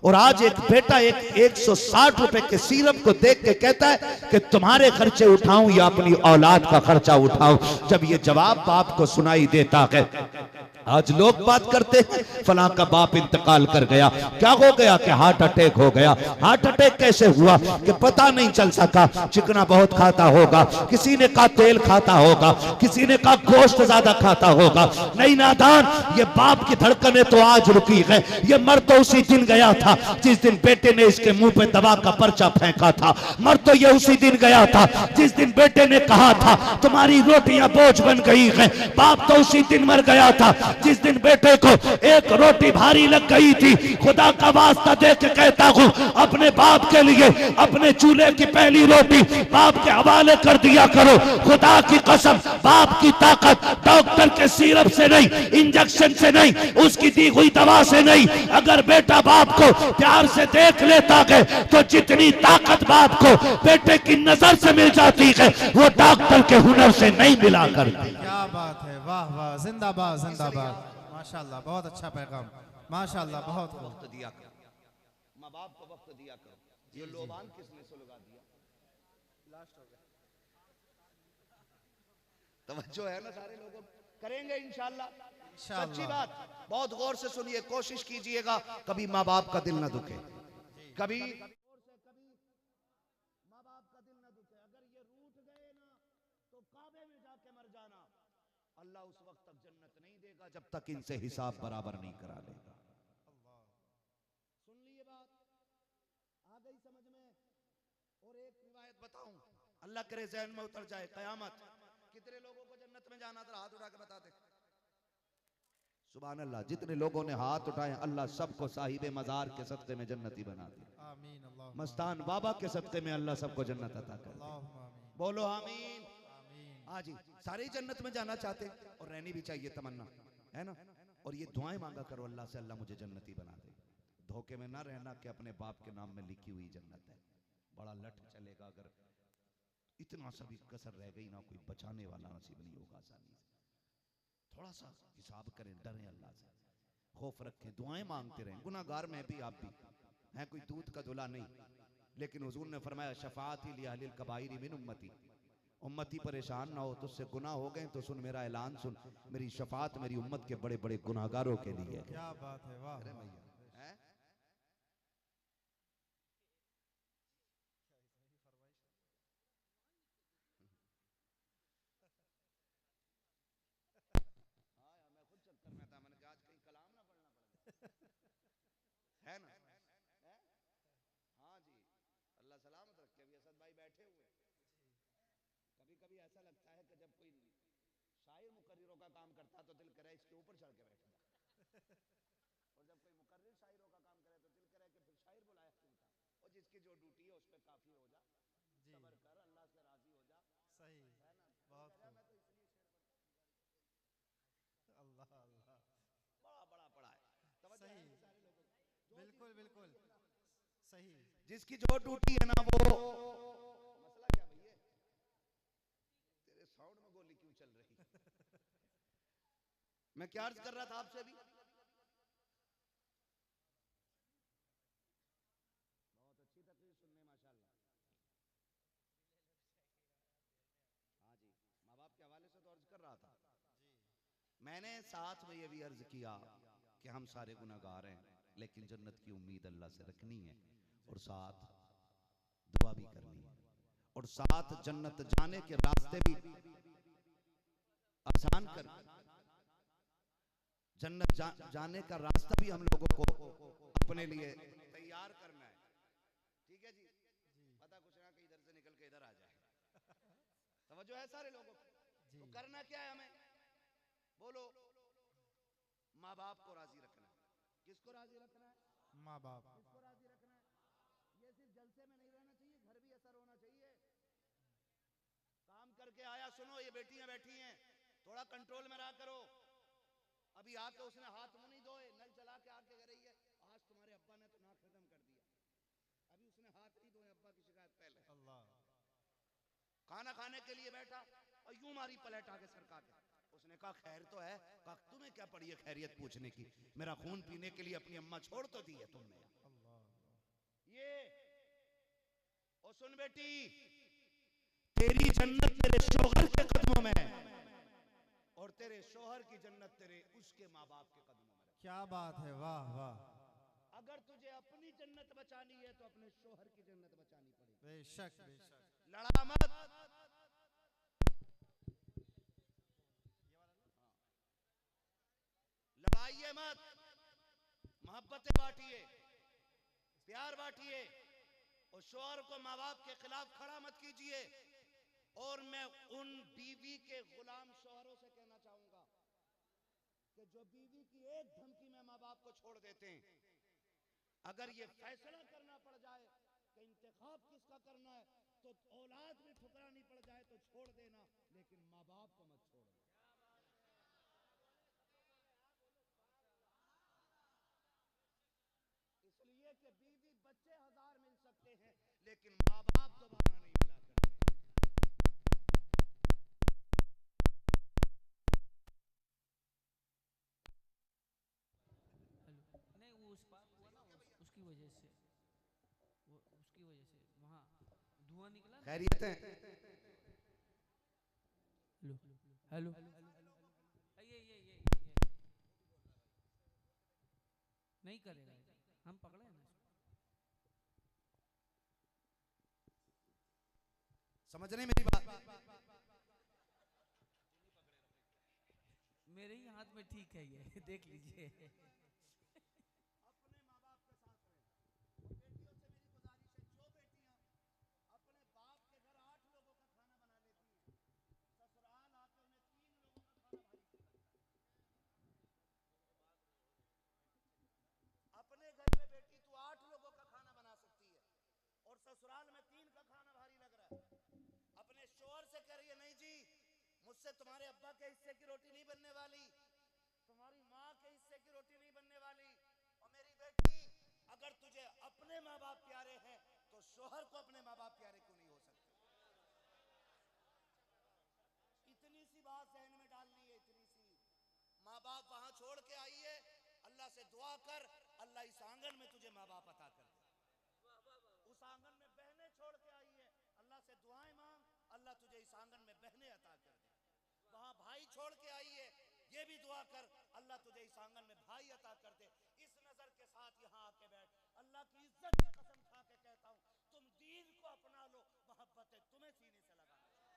और आज एक बेटा एक 160 रुपए के सिरप को देख के कहता है कि तुम्हारे खर्चे उठाऊं या अपनी औलाद का खर्चा उठाऊं। जब ये जवाब बाप को सुनाई देता है, आज लोग बात करते हैं फलां का बाप इंतकाल कर गया, क्या हो गया? कि हार्ट अटैक हो गया। हार्ट अटैक कैसे हुआ? कि पता नहीं चल सका, चिकना बहुत खाता होगा, किसी ने कहा तेल खाता होगा, किसी ने कहा गोश्त ज्यादा खाता होगा। नहीं नादान, ये बाप की धड़कनें तो आज रुकी है। ये मर तो उसी दिन गया था जिस दिन बेटे ने इसके मुंह पे दवा का पर्चा फेंका था। मर तो ये उसी दिन गया था जिस दिन बेटे ने कहा था तुम्हारी रोटियां बोझ बन गई है। बाप तो उसी दिन मर गया था जिस दिन बेटे को एक रोटी भारी लग गई थी। खुदा का वास्ता दे के कहता हूं, अपने बाप के लिए अपने चूल्हे की पहली रोटी बाप के हवाले कर दिया करो। खुदा की कसम, बाप की ताकत डॉक्टर के सिरप से नहीं, इंजेक्शन से नहीं, उसकी दी हुई दवा से नहीं। अगर बेटा बाप को प्यार से देख लेता है तो जितनी ताकत बाप को बेटे की नजर से मिल जाती है वो डॉक्टर के हुनर से नहीं मिला करती। क्या बात है, वाह वाह, जिंदाबाद जिंदाबाद, माशाल्लाह, बहुत अच्छा पैगाम, माशाल्लाह, बहुत वक्त दिया करो, माँ बाप को वक्त दिया करो। ये लोबान किसने सुलगा दिया? लास्ट हो गया। तवज्जो है ना सारे लोगों? करेंगे इंशाल्लाह। सच्ची बात, बहुत गौर से सुनिए, कोशिश कीजिएगा कभी माँ बाप का दिल ना दुखे, कभी माँ बाप का दिल ना दुखे। अगर ये रूठ गए ना तो काबे में जाके मर जाना। अल्लाह उस वक्त तक जन्नत नहीं देगा जब तक इनसे हिसाब बराबर नहीं करा लेगा। सुन लिए बात? आ गई समझ में? और एक रिवायत बताऊं, अल्लाह करे ज़हन में उतर जाए, कयामत कितने लोगों को जन्नत में जाना था? हाथ उठा के बता दे। सुभान अल्लाह, जितने लोगों ने हाथ उठाए अल्लाह सबको साहिबे मजार के सदक़े में जन्नती बना दिया। आमीन, अल्लाह मस्तान बाबा के सदक़े में अल्लाह सबको जन्नत अता करे। बोलो आमीन। हाँ जी, सारे ही जन्नत में जाना चाहते और रहनी भी चाहिए तमन्ना, है ना? और ये दुआएं मांगा करो अल्लाह से, अल्लाह मुझे जन्नती बना दे। धोखे में ना रहना कि अपने बाप के नाम में लिखी हुई जन्नत है। बड़ा लठ चलेगा अगर इतना सा भी कसर रह गई ना, कोई बचाने वाला नसीब नहीं होगा आसानी से। थोड़ा सा हिसाब करें, डरें अल्लाह से, खौफ रखें, दुआएं मांगते रहें। गुनाहगार में भी आप भी हैं, कोई दूध का धुला नहीं, लेकिन हुजूर ने फरमाया शफाअती ली अहलिल कबाइर मिन उम्मती, उम्मती परेशान ना हो, तुझसे गुनाह हो गए तो सुन मेरा ऐलान सुन, मेरी शफाअत मेरी उम्मत के बड़े बड़े गुनाहगारों के लिए। क्या बात है, वाह अरे वाह। भैया, हैं? है ना? हाँ जी, अल्लाह सलामत रखे। अभी असद भाई बैठे हुए, कभी कभी ऐसा लगता है कि जब कोई शायर मुकर्रिरों का काम करता तो दिल करे इसके ऊपर चढ़ के बैठ जा, और जब कोई मुकर्रिर शायरों का काम करे तो दिल करे कि फिर शायर बुलाया क्यों था। और जिसकी जो ड्यूटी है उस पर काफी हो जा, सब्र कर, अल्लाह से राजी हो जा। सही, है ना? बहुत खूब। बिल्कुल बिल्कुल सही। जिसकी जो टूटी है ना वो मसला क्या भैया, तेरे साउंड में गोली क्यों चल रही? मैं क्या अर्ज कर रहा था आपसे अभी? बहुत अच्छी तकरीर सुनने माशाल्लाह। हाँ जी, माँ बाप के हवाले से तो अर्ज कर रहा था। मैंने साथ में ये भी अर्ज किया कि हम सारे गुनाहगार हैं, लेकिन जन्नत की उम्मीद अल्लाह से रखनी है, और साथ दुआ भी करनी है, और साथ जन्नत जाने के रास्ते भी आसान कर, जन्नत जाने का रास्ता भी हम लोगों को अपने लिए तैयार करना है। ठीक है जी, पता कुछ ना कि इधर से निकल के इधर आ जाए। तवज्जो है सारे लोगों को? तो करना क्या है हमें? बोलो, माँ बाप को राजी रखना है। किसको राजी रखना है? माँ बाप। किसको राजी रखना है? ये सिर्फ जलसे में नहीं रहना चाहिए, घर भी असर होना चाहिए। काम करके आया, सुनो ये बेटियां बैठी हैं, थोड़ा कंट्रोल में रहा करो। अभी आके उसने हाथ मुंह नहीं धोए, नल चला के आके कह रही है आज तुम्हारे अब्बा ने तो ना खत्म कर दिया। अभी उसने हाथ नहीं धोए, अब्बा की शिकायत पहले। अल्लाह। खाना खाने के लिए बैठा और यूं मारी पलट आके सरका के। उसने कहा खैर तो है। कहा तुम्हें क्या पड़ी है खैरियत पूछने की? मेरा खून पीने के लिए अपनी अम्मा छोड़ तो दी है तुमने। ये और सुन बेटी, तेरी जन्नत तेरे शोहर के कदमों में है, और तेरे शोहर की जन्नत तेरे उसके माँ बाप के कदमों में है। क्या बात है, वाह वाह। अगर तुझे अपनी जन्नत बचानी है तो अपने शोहर की जन्नत बचानी पड़ेगी। बेशक बेशक। लड़ा मत, लड़ाइए मत, मोहब्बतें बांटिए, प्यार बांटिए, और शोहर को माँ बाप के खिलाफ खड़ा मत कीजिए। और मैं उन बीवी के गुलाम शोहरों से कहना चाहूंगा कि जो बीवी की एक धमकी में माँ बाप को छोड़ देते हैं, अगर ये फैसला करना पड़ जाए कि इंतखाब किसका करना है, तो औलाद भी ठुकरानी पड़ जाए तो छोड़ देना, लेकिन माँ बाप को मत छोड़ना। इसलिए कि बीवी बच्चे 1000 मिल सकते हैं, लेकिन माँ बाप दोबारा नहीं मिला करते। हेलो, नहीं वो उस पार हुआ ना, उसकी वजह से, वो उसकी वजह से वहाँ धुआं निकला ना। खैरियत है? हेलो हेलो, ये नहीं करेगा, हम पकड़े हैं ना इसको। समझ रहे मेरी बात? मेरे ही हाथ में ठीक है ये देख लीजिए। अपने माँ बाप के साथ रहे। और बेटियों से मेरी गुजारिश है, जो बेटियां अपने बाप के घर 8 लोगों का खाना बना लेती हैं, ससुराल आके उन्हें 3 लोगों का खाना भारी क्यों लगता है? अपने घर में बेटी तू 8 लोगों का खाना बना सकती है, और ससुराल में 3 का खाना भारी लग रहा है। अपने शोहर से कह रही है नहीं जी, मुझसे तुम्हारे अब्बा के हिस्से की रोटी नहीं बनने वाली, तुम्हारी माँ के हिस्से की रोटी नहीं बनने वाली। और मेरी बेटी, अगर तुझे अपने माँ बाप प्यारे हैं तो शोहर को अपने माँ बाप प्यारे क्यों नहीं हो सकते? इतनी सी बात जहन में डालनी है, इतनी सी। माँ बाप वहां छोड़ के आई है, अल्लाह से दुआ कर, अल्लाह इस आंगन में तुझे माँ बाप अता कर दे। उस आंगन में बहनें छोड़ के आई है, अल्लाह से दुआएं मांग, अल्लाह तुझे इस आंगन में बहनें अता कर दे। वहां भाई छोड़ के आई है, ये भी दुआ कर, अल्लाह तुझे इस आंगन में भाई अता कर दे। इस नजर के साथ यहाँ आके बैठ, अल्लाह की इज्जत की कसम खा के कहता हूँ, तुम दीन को अपना लो, मोहब्बतें तुम्हें सीने से लगाना चाहिए।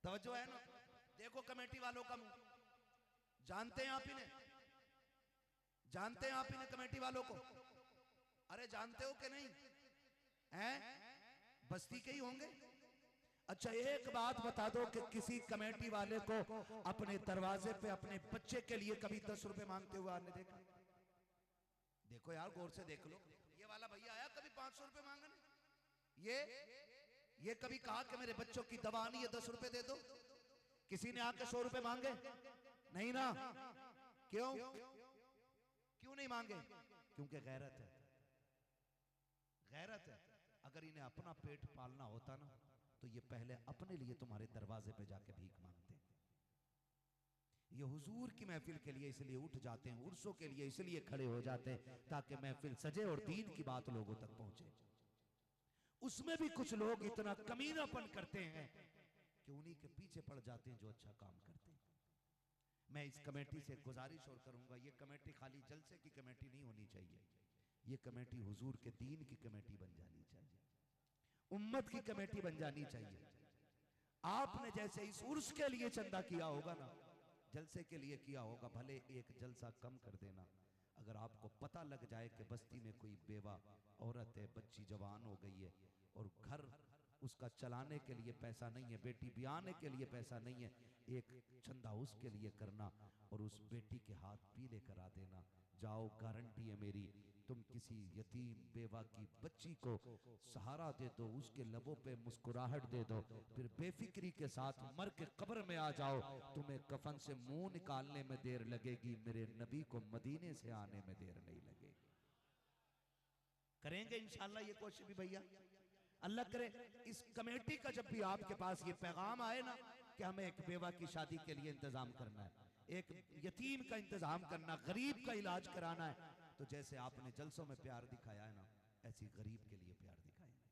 तवज्जो है ना? देखो कमेटी वालों का मुंह, जानते हैं आप इन्हें? जानते हैं आप इन्हें कमेटी वालों को? अरे जानते हो कि नहीं? हैं? बस्ती के ही होंगे। अच्छा एक बात बता दो कि किसी कमेटी वाले को अपने दरवाजे पे अपने बच्चे के लिए कभी 10 रुपए मांगते हुए आपने देखा? देखो यार गौर से देख लो। ये वाला भैया आया कभी 500 रुपए मांगने? ये कभी कहा कि मेरे बच्चों की दवा आनी है 10 रुपए दे दो? किसी ने आके 100 रुपए मांगे? नहीं ना। क्यों नहीं मांगे? क्योंकि गैरत है। गैरत है। अगर इन्हें अपना पेट पालना होता ना तो ये पहले अपने लिए तुम्हारे दरवाजे पे जाके भीख मांगते। ये हुजूर की महफिल के लिए इसलिए उठ जाते हैं, उर्सों के लिए इसलिए खड़े हो जाते हैं ताकि महफिल सजे और दीन की बात लोगों तक पहुंचे। उसमें भी कुछ लोग इतना कमीनापन करते हैं कि उन्हीं के पीछे पड़ जाते हैं जो अच्छा काम करते हैं। मैं इस कमेटी से गुजारिश और करूंगा, ये कमेटी खाली जलसे की कमेटी नहीं होनी चाहिए। ये कमेटी हुजूर के दीन की कमेटी बन जानी चाहिए, उम्मत की कमेटी बन जानी चाहिए। आपने जैसे इस उर्स के लिए चंदा किया होगा ना, जलसे के लिए किया होगा, भले एक जलसा कम कर देना। अगर आपको पता लग जाए कि बस्ती में कोई बेवा औरत है, बच्ची जवान हो गई है और घर उसका चलाने के लिए पैसा नहीं है, बेटी ब्याहने के लिए पैसा नहीं है, एक चंदा उसके लिए करना और उस बेटी के हाथ पीले करा देना। जाओ, गारंटी है मेरी, तुम किसी यतीम बेवा की बच्ची को सहारा दे दो, उसके लबों पे मुस्कुराहट दे दो, फिर बेफिक्री के साथ मर के कब्र में आ जाओ। तुम्हें कफन से मुंह निकालने में देर लगेगी, मेरे नबी को मदीने से आने में देर नहीं लगेगी। करेंगे इंशाल्लाह ये कोशिश भी भैया, अल्लाह करे। इस कमेटी का जब भी आपके पास ये पैगाम आए ना कि हमें एक बेवा की शादी के लिए इंतजाम करना है, एक यतीम का इंतजाम करना, गरीब का इलाज कराना है, तो जैसे आपने जलसों में प्यार दिखाया है ना, ऐसी गरीब के लिए प्यार दिखाएंगे।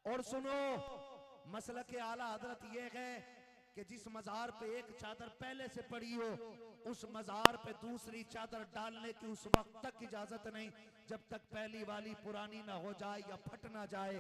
और सुनो, मसला के आला हजरत ये है कि जिस मजार पे एक चादर पहले से पड़ी हो, उस मजार पे दूसरी चादर डालने की उस वक्त तक इजाजत नहीं जब तक पहली वाली पुरानी ना हो जाए या फट ना जाए,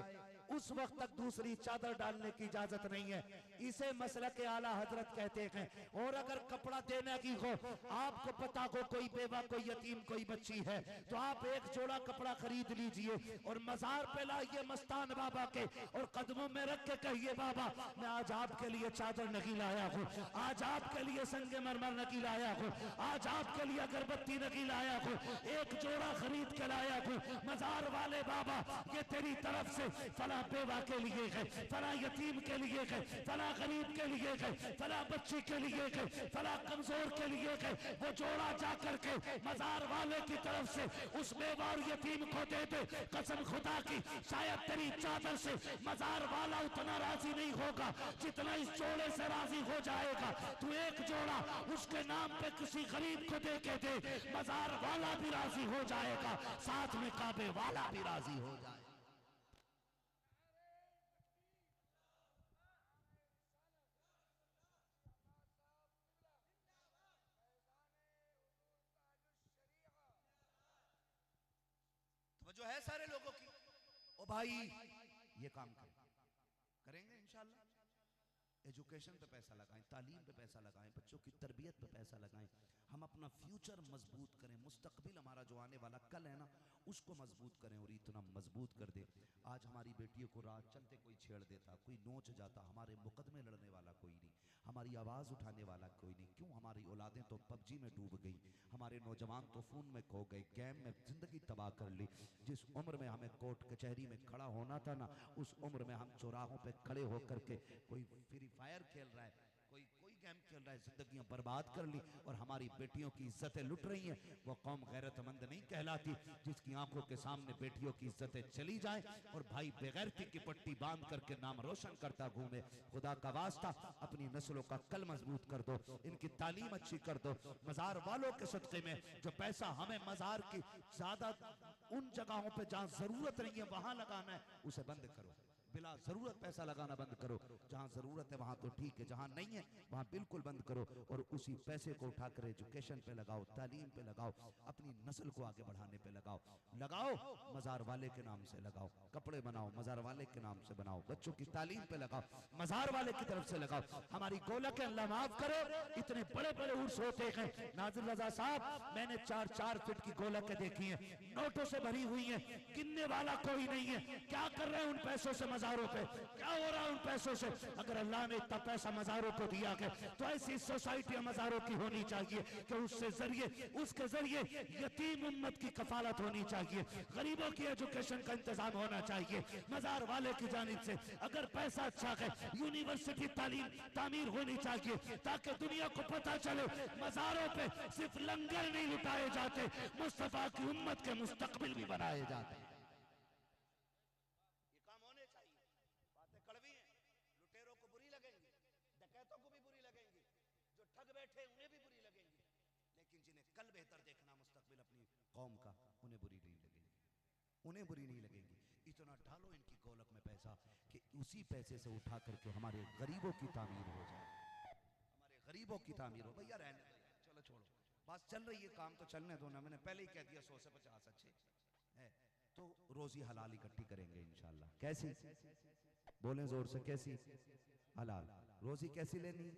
उस वक्त तक दूसरी चादर डालने की इजाजत नहीं है। इसे मसला के आला हजरत कहते हैं। और अगर कपड़ा देने की हो, आपको पता हो कोई बेवा, कोई यतीम, कोई बच्ची है, तो आप एक जोड़ा कपड़ा खरीद लीजिए और मजार पे लाइए मस्तान बाबा के और कदमों में रख के कहिए, बाबा मैं आज आपके लिए चादर नहीं लाया हूँ, आज आपके लिए संगे मरमर नहीं लाया हूँ, आज आपके लिए अगरबत्ती नहीं लाया हूँ, एक जोड़ा खरीद के लाया हूँ। मजार वाले बाबा, ये तेरी तरफ से फला बेवा के लिए है, फला यतीम के लिए है, फला गरीब के लिए है, फला बच्ची के लिए है, फला कमजोर के लिए है। वो जोड़ा जा करके मजार वाले की तरफ से उस बेवा और यतीम को दे दे। कसम खुदा की, शायद तेरी चादर से मजार वाला उतना राजी नहीं होगा जितना इस जोड़े से राजी हो जाएगा। तू एक जोड़ा उसके नाम पे किसी गरीब को दे के दे, मजार वाला भी राजी हो जाएगा, साथ में काबे वाला भी राजी हो जाएगा। तो जो है सारे लोगों की, ओ भाई ये काम करेंगे इंशाल्लाह। एजुकेशन पे पैसा लगाएं, तालीम पे पैसा लगाएं, बच्चों की तरबियत पे पैसा लगाएं, हम अपना फ्यूचर मजबूत करें, मुस्तकबिल हमारा जो आने वाला कल है ना उसको मजबूत करें और इतना मजबूत कर दे। आज हमारी बेटियों को रात चलते कोई छेड़ देता, कोई नोच जाता, हमारे मुकदमे लड़ने वाला कोई नहीं, हमारी आवाज़ उठाने वाला कोई नहीं। क्यों? हमारी औलादें तो पबजी में डूब गई, हमारे नौजवान तो फोन में खो गए, गेम में जिंदगी तबाह कर ली। जिस उम्र में हमें कोर्ट कचहरी में खड़ा होना था ना, उस उम्र में हम चौराहों पे खड़े होकर के कोई फ्री फायर खेल रहा है, कोई गेम खेल रहा है, जिंदगियां बर्बाद कर ली और हमारी बेटियों की इज्जतें लुट रही हैं। वो कौम गैरतमंद नहीं कहलाती जिसकी आंखों के सामने बेटियों की इज्जतें चली जाए और भाई बेगैरती की पट्टी बांध करके नाम रोशन करता घूमे। खुदा का वास्ता अपनी नस्लों का कल मजबूत कर दो, इनकी तालीम अच्छी कर दो। मजार वालों के सदक़े में जो पैसा हमें मजार की ज्यादा उन जगहों पर जहां जरूरत नहीं है वहां लगाना है, उसे बंद करो। बिला जरूरत पैसा लगाना बंद करो। जहां जरूरत है वहां तो ठीक है, जहां नहीं है वहां बिल्कुल बंद करो। और उसी पैसे को उठाकर एजुकेशन पे लगाओ, तालीम पे लगाओ, अपनी नस्ल को आगे बढ़ाने पे लगाओ। लगाओ मजार वाले के नाम से लगाओ, कपड़े बनाओ मजार वाले के नाम से बनाओ, बच्चों की तालीम पे लगाओ, मजार वाले की तरफ से लगाओ। हमारी गोलक अल्लाह माफ करे, इतने बड़े बड़े उर्स होते हैं। नाजिर रजा साहब, मैंने 4-4 फीट की गोलकें देखी हैं, नोटों से भरी हुई हैं, गिनने वाला कोई नहीं है। क्या कर रहे हैं उन पैसों से मजारों पे, क्या हो रहा है उन पैसों से? अगर अल्लाह ने इतना पैसा मजारों को दिया है तो ऐसी सोसाइटियां मजारों की होनी चाहिए कि उसके जरिए यतीम उम्मत की कफालत होनी चाहिए, गरीबों की एजुकेशन का इंतजाम होना चाहिए मजार वाले की जानिब से। अगर पैसा अच्छा है, यूनिवर्सिटी तामीर होनी चाहिए ताकि दुनिया को पता चले मजारों पे सिर्फ लंगर नहीं लुटाए जाते, मुस्तफा की उम्मत के मुस्तकबिल भी बनाए जाते हैं। ये काम होने चाहिए। बातें कड़वी हैं, लुटेरों को बुरी लगेंगी, डकैतों को भी बुरी लगेंगी, जो ठग बैठे उन्हें भी बुरी लगेंगी, लेकिन जिन्हें कल बेहतर देखना मुस्तकबिल अपनी कौम का, उन्हें बुरी नहीं लगेगी, उन्हें बुरी नहीं लगेगी। इतना डालो इनकी गोलक में पैसा कि उसी पैसे से उठा करके हमारे गरीबों की तामीर हो जाए, हमारे गरीबों की तामीर हो। भैया रहने दो, चलो छोड़ो, बात चल रही है, काम तो चलने दो ना। मैंने पहले ही कह दिया 100 से 50 अच्छे है तो रोजी हलाल इकट्ठी करेंगे इंशाल्लाह। कैसी बोलें जोर से, कैसी हलाल रोजी कैसी लेनी?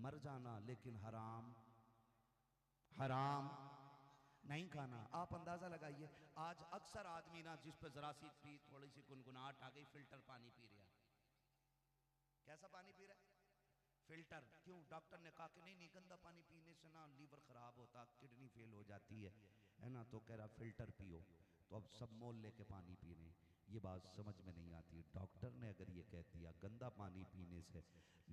मर जाना लेकिन हराम हराम नहीं खाना। आप अंदाजा लगाइए, आज अक्सर आदमी ना जिस पे जरा सी थोड़ी सी गुनगुनाहट आ गई, फिल्टर पानी पी रहा। कैसा पानी पी रहा है? फिल्टर। क्यों? डॉक्टर ने कहा कि नहीं गंदा पानी पीने से ना लीवर खराब होता, किडनी फेल हो जाती है ना, तो कह रहा फिल्टर पियो। तो अब सब मोल लेके पानी पी रहे हैं। ये बात समझ में नहीं आती। डॉक्टर ने अगर ये कह दिया गंदा पानी पीने से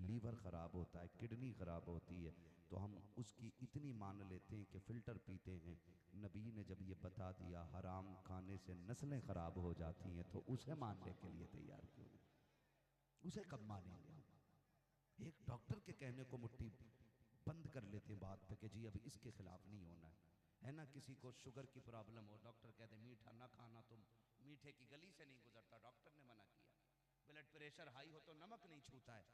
लीवर खराब होता है, किडनी खराब होती है, तो हम उसकी इतनी मान लेते हैं कि फिल्टर पीते हैं। नबी ने जब ये बता दिया हराम खाने से नस्लें खराब हो जाती हैं, तो उसे मानने के लिए तैयार क्यों? उसे कब मानेंगे? एक डॉक्टर के कहने को मुट्ठी बंद कर लेते हैं बात पे कि जी अब इसके खिलाफ नहीं होना है ना। किसी को शुगर की प्रॉब्लम हो, डॉक्टर कहते मीठा ना खाना, तुम मीठे की गली से नहीं गुजरता, डॉक्टर ने मना किया। ब्लड प्रेशर हाई हो तो नमक नहीं छूता है,